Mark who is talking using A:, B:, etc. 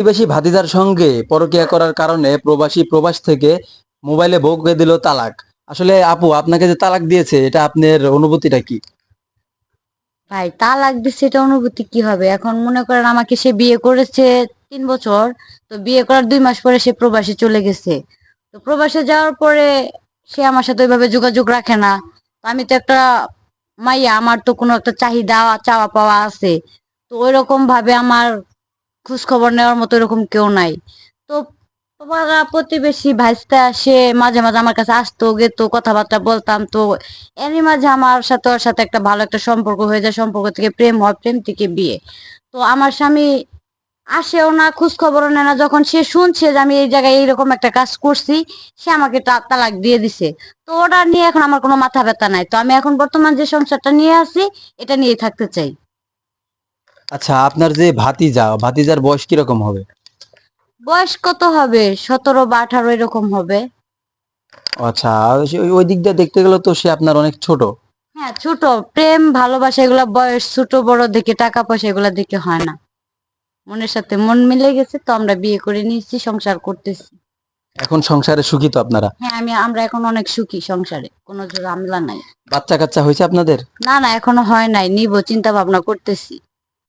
A: প্রতিবেশী ভাতিজার সঙ্গে পরকীয়া করার কারণে প্রবাসী প্রবাস থেকে মোবাইলে বউকে দিল তালাক। আসলে আপু আপনাকে যে তালাক দিয়েছে এটা আপনার অনুভূতিটা কি?
B: ভাই তালাক দিচ্ছে, এটা অনুভূতি কি হবে? এখন মনে করেন আমাকে সে বিয়ে করেছে 3 বছর। তো বিয়ে করার 2 মাস পরে সে প্রবাসে চলে গেছে। তো প্রবাসে যাওয়ার পরে সে আমার সাথে ওইভাবে যোগাযোগ রাখে না। তো আমি তো একটা মাইয়া, আমার তো কোনো একটা চাহিদা চাওয়া পাওয়া আছে। তো ওইরকম ভাবে আমার খোঁজ খবর নেওয়ার মতো এরকম কেউ নাই। তো পাড়া প্রতিবেশী ভাইস্তা সে মাঝে মাঝে আমার কাছে আসতো গেতো, কথাবার্তা বলতাম। তো এরই মাঝে আমার সাথে ওর সাথে একটা ভালো একটা সম্পর্ক হয়ে যায়, সম্পর্ক থেকে প্রেম হয়, প্রেম থেকে বিয়ে। তো আমার স্বামী আসেও না, খোঁজ খবরও নেয় না। যখন সে শুনছে যে আমি এই জায়গায় এইরকম একটা কাজ করছি, সে আমাকে তালাক দিয়ে দিছে। তো ওটা নিয়ে এখন আমার কোনো মাথা ব্যথা নাই। তো আমি এখন বর্তমান যে সংসারটা নিয়ে আছি, এটা নিয়ে থাকতে চাই।
A: আচ্ছা, আপনার যে ভাতিজার বয়স কিরকম হবে?
B: বয়স কত হবে? 17 বা 18 এরকম হবে।
A: ও আচ্ছা, ওই দিক দিয়ে দেখতে গেলে তো সে আপনার অনেক ছোট।
B: হ্যাঁ, ছোট। প্রেম ভালোবাসা এগুলা বয়স ছোট বড় দেখে, টাকা পয়সা এগুলা দেখে হয় না। মনের সাথে মন মিলে গেছে, তো আমরা বিয়ে করে নিয়েছি, সংসার করতেছি।
A: এখন সংসারে সুখী তো আপনারা?
B: হ্যাঁ, আমরা এখন অনেক সুখী সংসারে, কোনো ঝামেলা নাই।
A: বাচ্চা কাচ্চা হয়েছে আপনাদের?
B: না না, এখনো হয় নাই, নিব, চিন্তা ভাবনা করতেছি।